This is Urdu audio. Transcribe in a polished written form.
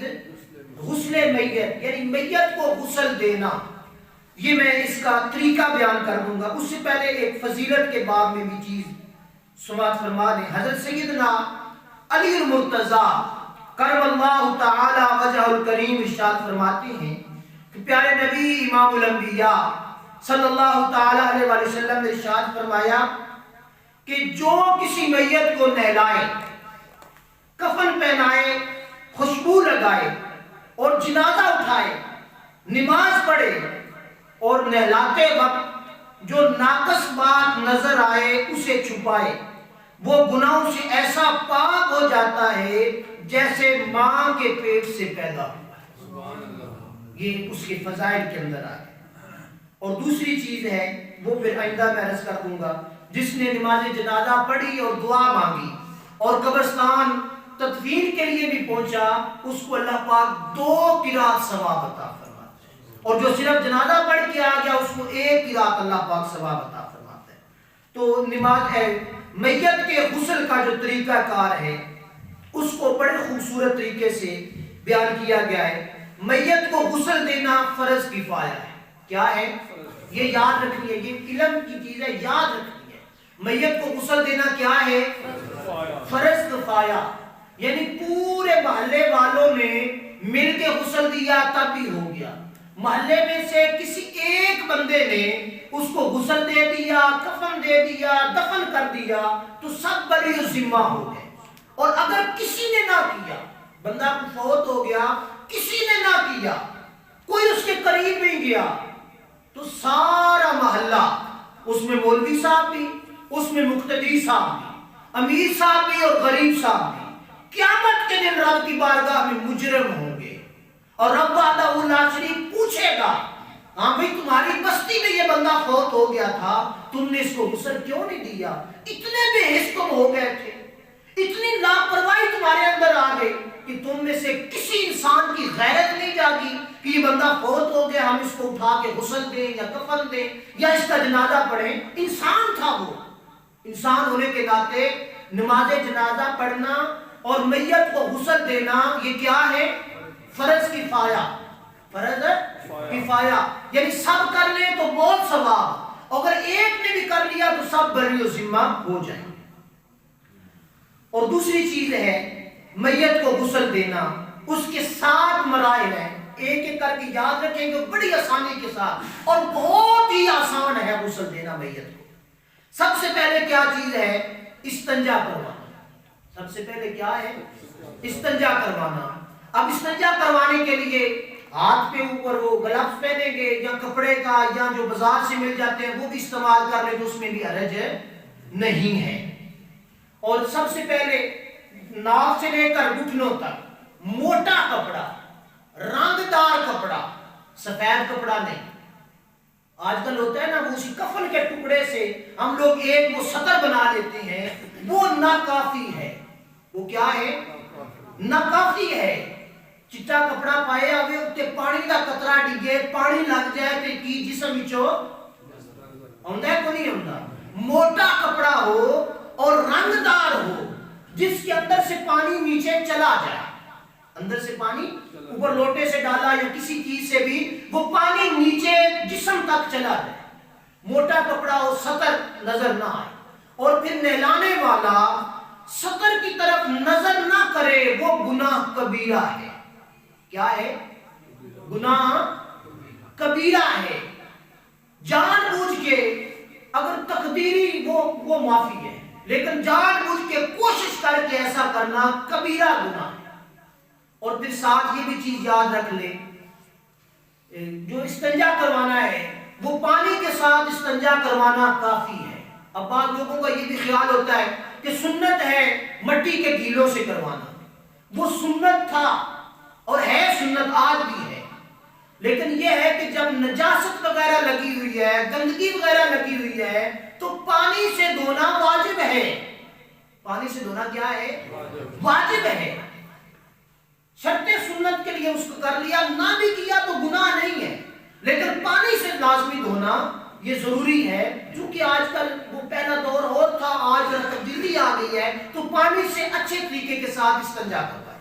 چیز غسل میت، یعنی میت کو غسل دینا. یہ میں اس کا طریقہ بیان کر دوں گا. اس سے پہلے ایک فضیلت کے باب میں بھی چیز سماعت فرما دیں. حضرت سیدنا علی المرتضیٰ کرم اللہ تعالی وجہ الکریم ارشاد فرماتے ہیں کہ پیارے نبی امام الانبیاء صلی اللہ تعالی علیہ وآلہ وسلم نے ارشاد فرمایا کہ جو کسی میت کو نہلائے، کفن پہنائے، خوشبو لگائے اور جنازہ اٹھائے، نماز پڑھے اور نہلاتے وقت جو ناقص بات نظر آئے اسے چھپائے، وہ گناہوں سے ایسا پاک ہو جاتا ہے جیسے ماں کے پیٹ سے پیدا ہوا. یہ اس کے فضائل کے اندر آئے. اور دوسری چیز ہے وہ پھر آئندہ میں عرض کر دوں گا، جس نے نماز جنازہ پڑھی اور دعا مانگی اور قبرستان تدفین کے لیے بھی پہنچا، اس کو اللہ پاک 2 قرات ثواب عطا فرماتا ہے. اور جو صرف جنازہ پڑھ کے آ گیا اس کو 1 قرات اللہ پاک ثواب عطا فرماتا ہے. تو نماز ہے میت کے غسل کا جو طریقہ کار ہے اس کو بڑے خوبصورت طریقے سے بیان کیا گیا ہے. میت کو غسل دینا فرض کفایہ ہے. کیا ہے؟ یہ یاد رکھنی ہے، یہ علم کی چیز ہے، یاد رکھنی ہے. میت کو غسل دینا کیا ہے؟ فرض کفایہ. یعنی پورے محلے والوں نے مل کے غسل دیا تب بھی ہو گیا. محلے میں سے کسی ایک بندے نے اس کو غسل دے دیا، کفن دے دیا، دفن کر دیا تو سب بری ذمہ ہو گئے. اور اگر کسی نے نہ کیا، بندہ فوت ہو گیا، کسی نے نہ کیا، کوئی اس کے قریب نہیں گیا، تو سارا محلہ، اس میں مولوی صاحب بھی، اس میں مقتدی صاحب بھی، امیر صاحب بھی اور غریب صاحب بھی، قیامت کے دن رب کی بارگاہ میں مجرم ہوں گے. اور رب وحدہ لا شریک پوچھے گا، ہاں بھئی تمہاری بستی میں یہ بندہ فوت ہو گیا تھا، تم نے اس کو غسل کیوں نہیں دیا؟ اتنے بے حس تم ہو گئے تھے، اتنی لاپرواہی تمہارے اندر آ گئی کہ تم میں سے کسی انسان کی غیرت نہیں جاگی کہ یہ بندہ فوت ہو گیا، ہم اس کو اٹھا کے غسل دیں یا کفن دیں یا اس کا جنازہ پڑھیں. انسان تھا وہ. انسان ہونے کے ناطے نماز جنازہ پڑھنا اور میت کو غسل دینا یہ کیا ہے؟ فرض کفایہ. فرض کفایہ یعنی سب کر لیں تو بہت ثواب، اگر ایک نے بھی کر لیا تو سب بری و ذمہ ہو جائیں. اور دوسری چیز ہے میت کو غسل دینا، اس کے 7 مراحل ہیں. ایک ایک کر کے یاد رکھیں گے بڑی آسانی کے ساتھ، اور بہت ہی آسان ہے غسل دینا میت کو. سب سے پہلے کیا چیز ہے؟ استنجا کروانا. سب سے پہلے کیا ہے؟ استنجا کروانا. اب استنجا کروانے کے لیے ہاتھ پہ اوپر وہ گلفز پہنیں گے یا کپڑے کا یا جو بازار سے مل جاتے ہیں وہ بھی استعمال کر لیں تو اس میں بھی حرج نہیں ہے. اور سب سے پہلے ناک سے لے کر گھٹنوں تک موٹا کپڑا، رنگدار کپڑا، سفید کپڑا نہیں. آج کل ہوتا ہے نا وہ اسی کفن کے ٹکڑے سے ہم لوگ ایک وہ سطر بنا لیتے ہیں، وہ ناکافی ہے. وہ کیا ہے؟ ناکافی ہے. چٹا کپڑا پائے ہوئے اتنے پانی کا قطرہ ڈگے، پانی لگ جائے تو کی جسم وچوں آندا ہے کو نہیں آندا. موٹا کپڑا ہو اور رنگدار ہو جس کے اندر سے پانی نیچے چلا جائے، اندر سے پانی اوپر لوٹے سے ڈالا یا کسی چیز سے بھی وہ پانی نیچے جسم تک چلا جائے. موٹا کپڑا ہو، سطر نظر نہ آئے. اور پھر نہلانے والا سطر کی طرف نظر نہ کرے، وہ گناہ کبیرہ ہے. کیا ہے؟ گناہ کبیرہ ہے. جان بوجھ کے اگر تقدیری وہ معافی ہے، لیکن جان بوجھ کے کوشش کر کے ایسا کرنا کبیرہ گناہ ہے. اور پھر ساتھ یہ بھی چیز یاد رکھ لیں، جو استنجا کروانا ہے وہ پانی کے ساتھ استنجا کروانا کافی ہے. اب بعض لوگوں کا یہ بھی خیال ہوتا ہے کہ سنت ہے مٹی کے گیلوں سے کروانا. وہ سنت تھا اور ہے سنت، آج بھی ہے. لیکن یہ ہے کہ جب نجاست وغیرہ لگی ہوئی ہے، گندگی وغیرہ لگی ہوئی ہے تو پانی سے دھونا واجب ہے. پانی سے دھونا کیا ہے؟ واجب ہے. شرط سنت کے لیے اس کو کر لیا، نہ بھی کیا تو گناہ نہیں ہے، لیکن پانی سے لازمی دھونا یہ ضروری ہے. چونکہ آج کل وہ پہلا دور اور تھا، آج تبدیلی آ گئی ہے تو پانی سے اچھے طریقے کے ساتھ استنجا کروائے.